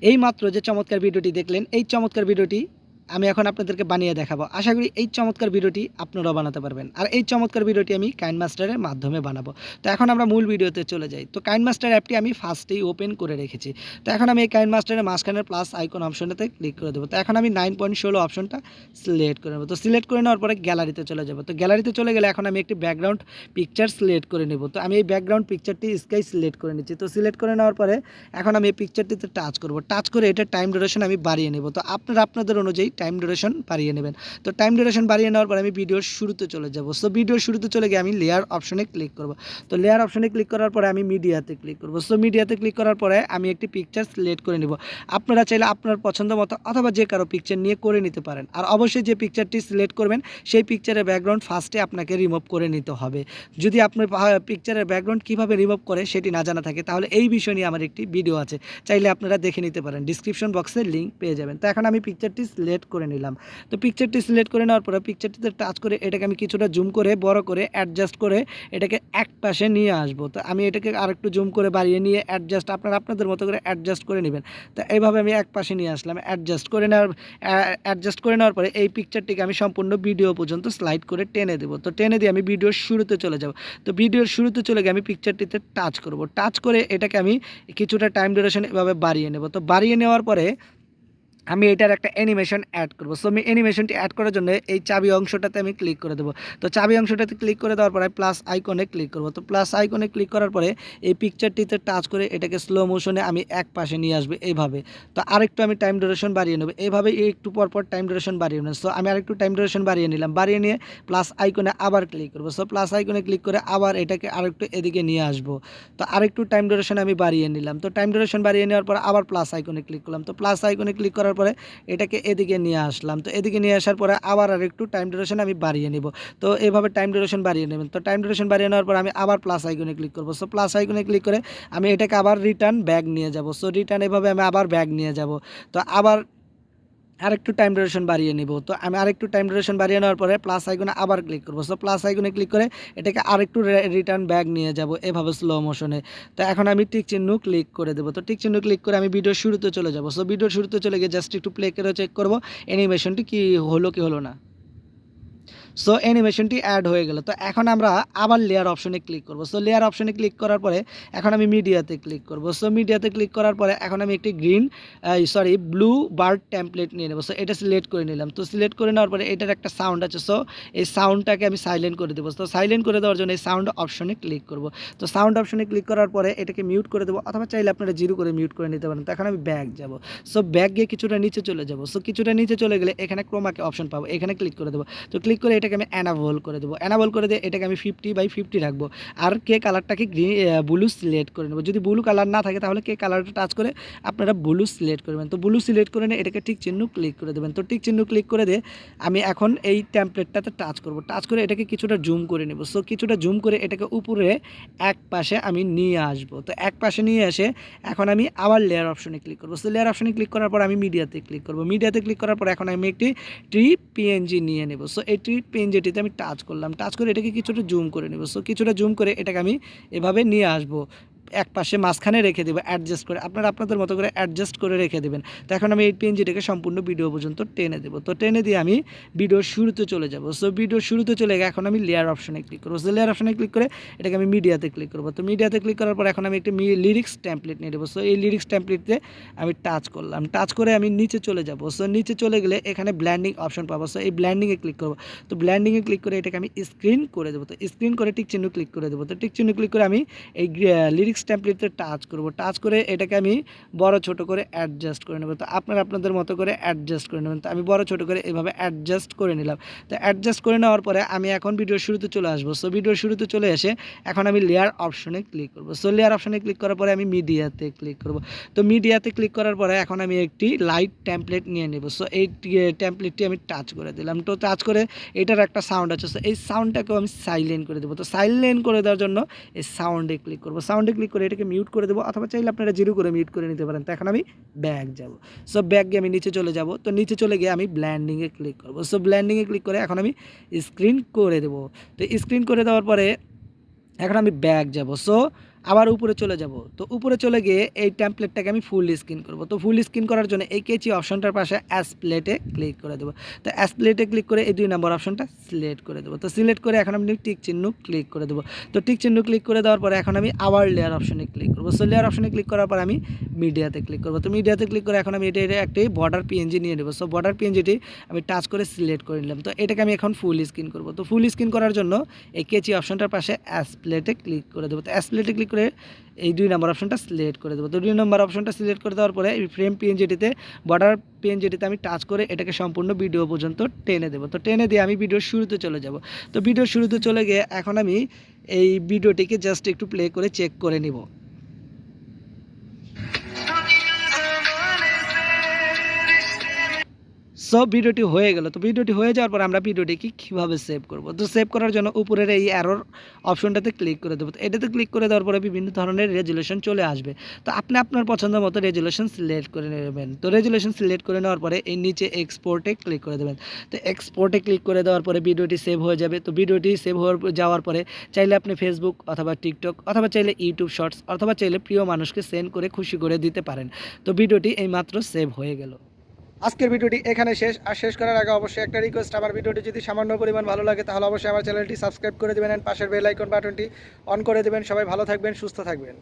এই মাত্র যে চমৎকার ভিডিওটি দেখলেন, এই চমৎকার ভিডিওটি আমি এখন আপনাদেরকে বানিয়ে দেখাবো। আশা করি এই চমৎকার ভিডিওটি আপনারাও বানাতে পারবেন। আর এই চমৎকার ভিডিওটি আমি কাইনমাস্টারের মাধ্যমে বানাবো। তো এখন আমরা মূল ভিডিওতে চলে যাই। তো কাইনমাস্টার অ্যাপটি আমি ফার্স্টেই ওপেন করে রেখেছি। তো এখন আমি এই কাইনমাস্টারের মাঝখানের প্লাস আইকন অপশনটাতে ক্লিক করে দেবো। তো এখন আমি 9.16 অপশনটা সিলেক্ট করে নেবো। তো সিলেক্ট করে নেওয়ার পরে গ্যালারিতে চলে যাবো। তো গ্যালারিতে চলে গেলে এখন আমি একটি ব্যাকগ্রাউন্ড পিকচার সিলেক্ট করে নেব। তো আমি এই ব্যাকগ্রাউন্ড পিকচারটি স্কাই সিলেক্ট করে নিচ্ছি। তো সিলেক্ট করে নেওয়ার পরে এখন আমি এই পিকচারটিতে টাচ করব। টাচ করে এটা টাইম ডিউরেশন আমি বাড়িয়ে নেব। তো আপনারা আপনাদের অনুযায়ী টাইম ডিউরেশন বাড়িয়ে নেবেন। তো টাইম ডিউরেশন বাড়িয়ে নেওয়ার পরে আমি ভিডিওর শুরুতে চলে যাব। সো ভিডিওর শুরুতে চলে গিয়ে আমি লেয়ার অপশনে ক্লিক করব। তো লেয়ার অপশনে ক্লিক করার পরে আমি মিডিয়াতে ক্লিক করব। সো মিডিয়াতে ক্লিক করার পরে আমি একটি পিকচার সিলেক্ট করে নিব। আপনারা চাইলে আপনার পছন্দ মতো অথবা যে কারো পিকচার নিয়ে করে নিতে পারেন। আর অবশ্যই যে পিকচারটি সিলেক্ট করবেন সেই পিকচারের ব্যাকগ্রাউন্ড ফার্স্টে আপনাকে রিমুভ করে নিতে হবে। যদি আপনার পিকচারের ব্যাকগ্রাউন্ড কীভাবে রিমুভ করে সেটি না জানা থাকে তাহলে এই বিষয় নিয়ে আমার একটি ভিডিও আছে, চাইলে আপনারা দেখে নিতে পারেন, ডিসক্রিপশন বক্সে লিঙ্ক পেয়ে যাবেন। তো এখন আমি পিকচারটি সিলেক্ট করে নিলাম। তো পিকচারটি সিলেক্ট করে নেওয়ার পরে পিকচারটিতে টাচ করে এটাকে আমি কিছুটা জুম করে বড় করে অ্যাডজাস্ট করে এটাকে এক পাশে নিয়ে আসবো। তো আমি এটাকে আরেকটু জুম করে বাড়িয়ে নিয়ে অ্যাডজাস্ট আপনারা আপনাদের মতো করে অ্যাডজাস্ট করে নেবেন। তো এইভাবে আমি এক পাশে নিয়ে আসলাম। অ্যাডজাস্ট করে নেওয়ার পরে এই পিকচারটিকে আমি সম্পূর্ণ ভিডিও পর্যন্ত স্লাইড করে টেনে দেবো। তো টেনে দিয়ে আমি ভিডিওর শুরুতে চলে যাব। তো ভিডিওর শুরুতে চলে গিয়ে আমি পিকচারটিতে টাচ করব। টাচ করে এটাকে আমি কিছুটা টাইম ডিউরেশন এভাবে বাড়িয়ে নেব। তো বাড়িয়ে নেওয়ার পরে আমি এটার একটা অ্যানিমেশন অ্যাড করব। সো আমি অ্যানিমেশনটি অ্যাড করার জন্য এই চাবি অংশটাতে আমি ক্লিক করে দেবো। তো চাবি অংশটাতে ক্লিক করে দেওয়ার পরে প্লাস আইকনে ক্লিক করব। তো প্লাস আইকনে ক্লিক করার পরে এই পিকচারটিতে টাচ করে এটাকে স্লো মোশনে আমি এক পাশে নিয়ে আসবে এইভাবে। তো আরেকটু আমি টাইম ডিউরেশন বাড়িয়ে নেব। এইভাবে একটু পরপর টাইম ডিউরেশন বাড়িয়ে নেব। সো আমি আরেকটু টাইম ডিউরেশন বাড়িয়ে নিলাম। বাড়িয়ে নিয়ে প্লাস আইকনে আবার ক্লিক করব। সো প্লাস আইকনে ক্লিক করে আবার এটাকে আরেকটু এদিকে নিয়ে আসবো। তো আরেকটু টাইম ডিউরেশন আমি বাড়িয়ে নিলাম। তো টাইম ডিউরেশন বাড়িয়ে নেওয়ার পর আবার প্লাস আইকনে ক্লিক করলাম। তো প্লাস আইকনে ক্লিক করার পরে এটাকে এদিকে নিয়ে আসলাম। তো এদিকে নিয়ে আসার পরে আবার আরেকটু টাইম ডিউরেশন আমি বাড়িয়ে নেব। তো এভাবে টাইম ডিউরেশন বাড়িয়ে নেবেন। তো টাইম ডিউরেশন বাড়িয়ে নেওয়ার পর আমি আবার প্লাস আইকনে ক্লিক করব। সো প্লাস আইকনে ক্লিক করে আমি এটাকে আবার রিটার্ন ব্যাক নিয়ে যাব। সো রিটার্ন এভাবে আমি আবার ব্যাক নিয়ে যাব। তো আবার আরেকটু টাইম ডিউরেশন বাড়িয়ে নিব। তো আমি আরেকটু টাইম ডিউরেশন বাড়িয়ে নেওয়ার পরে প্লাস আইকনে আবার ক্লিক করব। সো প্লাস আইকনে ক্লিক করে এটাকে আরেকটু রিটার্ন ব্যাক নিয়ে যাব এভাবে স্লো মোশনে। তো এখন আমি টিক চিহ্ন ক্লিক করে দেবো। তো টিক চিহ্ন ক্লিক করে আমি ভিডিওর শুরুতে চলে যাব। সো ভিডিওর শুরুতে চলে গিয়ে জাস্ট একটু প্লে করে চেক করব অ্যানিমেশনটি কি হলো না। সো অ্যানিমেশনটি অ্যাড হয়ে গেল। তো এখন আমরা আবার লেয়ার অপশনে ক্লিক করব। সো লেয়ার অপশনে ক্লিক করার পরে এখন আমি মিডিয়াতে ক্লিক করব। সো মিডিয়াতে ক্লিক করার পরে এখন আমি একটি ব্লু বার্ড টেমপ্লেট নিয়ে নেব। সো এটা সিলেক্ট করে নিলাম। তো সিলেক্ট করে নেওয়ার পরে এটার একটা সাউন্ড আছে। সো এই সাউন্ডটাকে আমি সাইলেন্ট করে দেবো। তো সাইলেন্ট করে দেওয়ার জন্য এই সাউন্ড অপশনে ক্লিক করব। তো সাউন্ড অপশনে ক্লিক করার পরে এটাকে মিউট করে দেবো, অথবা চাইলে আপনারা জিরো করে মিউট করে নিতে পারেন। তো এখন আমি ব্যাক যাব। সো ব্যাক গিয়ে কিছুটা নিচে চলে যাব। সো কিছুটা নিচে চলে গেলে এখানে ক্রোমাকে অপশন পাবো, এখানে ক্লিক করে দেবো। তো ক্লিক করে এটাকে আমি অ্যানাবল করে দেবো। অ্যানাবল করে দিয়ে এটাকে আমি 50/50 রাখবো। আর কে কালারটাকে ব্লু সিলেক্ট করে নেবো। যদি ব্লু কালার না থাকে তাহলে কে কালারটা টাচ করে আপনারা ব্লু সিলেক্ট করবেন। তো ব্লু সিলেক্ট করে নিয়ে এটাকে টিক চিহ্ন ক্লিক করে দেবেন। তো টিক চিহ্ন ক্লিক করে দিয়ে আমি এখন এই টেমপ্লেটটাতে টাচ করব। টাচ করে এটাকে কিছুটা জুম করে নেব। সো কিছুটা জুম করে এটাকে উপরে এক পাশে আমি নিয়ে আসবো। তো এক পাশে নিয়ে এসে এখন আমি আবার লেয়ার অপশনে ক্লিক করবো। সো লেয়ার অপশনে ক্লিক করার পর আমি মিডিয়াতে ক্লিক করবো। মিডিয়াতে ক্লিক করার পর এখন আমি একটি পিএনজি নিয়ে নেব। সো এই পিএনজিটিতে আমি টাচ করলাম। টাচ করে এটাকে কিছুটা জুম করে নেব। সো কিছুটা জুম করে এটাকে আমি এভাবে নিয়ে আসবো, এক পাশে মাঝখানে রেখে দেবো অ্যাডজাস্ট করে। আপনারা আপনাদের মতো করে অ্যাডজাস্ট করে রেখে দেবেন। তো এখন আমি এই পিএনজিটাকে সম্পূর্ণ ভিডিও পর্যন্ত টেনে দেবো। তো টেনে দিয়ে আমি ভিডিওর শুরুতে চলে যাব। সো ভিডিওর শুরুতে চলে গিয়ে এখন আমি লেয়ার অপশনে ক্লিক করবো। সো লেয়ার অপশনে ক্লিক করে এটাকে আমি মিডিয়াতে ক্লিক করবো। তো মিডিয়াতে ক্লিক করার পর এখন আমি একটি লিরিক্স টেমপ্লেট নিয়ে দেবো। সো এই লিরিক্স টেমপ্লেটে আমি টাচ করলাম। টাচ করে আমি নিচে চলে যাব। সো নিচে চলে গেলে এখানে ব্ল্যান্ডিং অপশন পাবো। সো এই ব্ল্যান্ডিংয়ে ক্লিক করবো। তো ব্ল্যান্ডিংয়ে ক্লিক করে এটাকে আমি স্ক্রিন করে দেবো। তো স্ক্রিন করে টিক চিহ্ন ক্লিক করে দেবো। তো টিক চিহ্ন ক্লিক করে আমি এই লিরিক্স টেমপ্লেটে টাচ করব। টাচ করে এটাকে আমি বড় ছোট করে অ্যাডজাস্ট করে নেব। তো আপনারা আপনাদের মতো করে অ্যাডজাস্ট করে নেবেন। তো আমি বড় ছোট করে এভাবে অ্যাডজাস্ট করে নিলাম। তো অ্যাডজাস্ট করে নেওয়ার পরে আমি এখন ভিডিওর শুরুতে চলে আসবো। সো ভিডিওর শুরুতে চলে এসে এখন আমি লেয়ার অপশনে ক্লিক করব। সো লেয়ার অপশনে ক্লিক করার পরে আমি মিডিয়াতে ক্লিক করব। তো মিডিয়াতে ক্লিক করার পরে এখন আমি একটি লাইট টেমপ্লেট নিয়ে নেব। সো এই টেমপ্লেটটি আমি টাচ করে দিলাম। তো টাচ করে এটার একটা সাউন্ড আছে। সো এই সাউন্ডটাকেও আমি সাইলেন্ট করে দেবো। তো সাইলেন্ট করে দেওয়ার জন্য এই সাউন্ডে ক্লিক করব। সাউন্ডে ক্লিক করে এটাকে মিউট করে দেবো, অথবা চাইলে আপনারা জিরো করে মিউট করে নিতে পারেন। তো এখন আমি ব্যাক যাব। সো ব্যাক গিয়ে আমি নিচে চলে যাব। তো নিচে চলে গিয়ে আমি ব্ল্যান্ডিংয়ে ক্লিক করব। সো ব্ল্যান্ডিংয়ে ক্লিক করে এখন আমি স্ক্রিন করে দেবো। তো স্ক্রিন করে দেওয়ার পরে এখন আমি ব্যাক যাব। সো আবার উপরে চলে যাব। তো উপরে চলে গিয়ে এই টেমপ্লেটটাকে আমি ফুল স্ক্রিন করব। তো ফুল স্ক্রিন করার জন্য এই কেচি অপশনটার পাশে অ্যাস প্লেটে ক্লিক করে দেবো। তো অ্যাস প্লেটে ক্লিক করে এই 2 নম্বর অপশনটা সিলেক্ট করে দেবো। তো সিলেক্ট করে এখন আমি টিক চিহ্ন ক্লিক করে দেবো। তো টিক চিহ্ন ক্লিক করে দেওয়ার পরে এখন আমি আবার লেয়ার অপশনে ক্লিক করবো। সো লেয়ার অপশনে ক্লিক করার পর আমি মিডিয়াতে ক্লিক করবো। তো মিডিয়াতে ক্লিক করে এখন আমি এটা একটি বর্ডার পিএনজি নিয়ে নেবো। সো বর্ডার পিএনজিটি আমি টাচ করে সিলেক্ট করে নিলাম। তো এটাকে আমি এখন ফুল স্ক্রিন করবো। তো ফুল স্ক্রিন করার জন্য এই কেচি অপশনটার পাশে অ্যাস প্লেটে ক্লিক করে দেবো। তো অ্যাস প্লেটে ক্লিক করে এই 2 নম্বর অপশনটা সিলেক্ট করে দেবো। তো 2 নম্বর অপশনটা সিলেক্ট করে দেওয়ার পরে এই ফ্রেম পিএনজিটিতে বর্ডার পিএনজিটিতে আমি টাচ করে এটাকে সম্পূর্ণ ভিডিও পর্যন্ত টেনে দেবো। তো টেনে দিয়ে আমি ভিডিওর শুরুতে চলে যাব। তো ভিডিওর শুরুতে চলে গিয়ে এখন আমি এই ভিডিওটিকে জাস্ট একটু প্লে করে চেক করে নিব। সো ভিডিওটি হয়ে গেল। তো ভিডিওটি হয়ে যাওয়ার পর আমরা ভিডিওটিকে কীভাবে সেভ করব। তো সেভ করার জন্য উপরের এই অ্যারোর অপশনটাতে ক্লিক করে দেবো। তো এটাতে ক্লিক করে দেওয়ার পরে বিভিন্ন ধরনের রেজুলেশন চলে আসবে। তো আপনি আপনার পছন্দ মতো রেজুলেশন সিলেক্ট করে নেবেন। তো রেজুলেশন সিলেক্ট করে নেওয়ার পরে এই নিচে এক্সপোর্টে ক্লিক করে দেবেন। তো এক্সপোর্টে ক্লিক করে দেওয়ার পরে ভিডিওটি সেভ হয়ে যাবে। তো ভিডিওটি সেভ যাওয়ার পরে চাইলে আপনি ফেসবুক অথবা টিকটক অথবা চাইলে ইউটিউব শর্টস অথবা চাইলে প্রিয় মানুষকে সেন্ড করে খুশি করে দিতে পারেন। তো ভিডিওটি এইমাত্র সেভ হয়ে গেল। আজকের ভিডিওটি এখানে শেষ। আর শেষ করার আগে অবশ্যই একটা রিকোয়েস্ট, আমার ভিডিওটি যদি সামান্য পরিমাণ ভালো লাগে তাহলে অবশ্যই আমার চ্যানেলটি সাবস্ক্রাইব করে দেবেন এন্ড পাশের বেল আইকন বাটনটি অন করে দেবেন। সবাই ভালো থাকবেন, সুস্থ থাকবেন।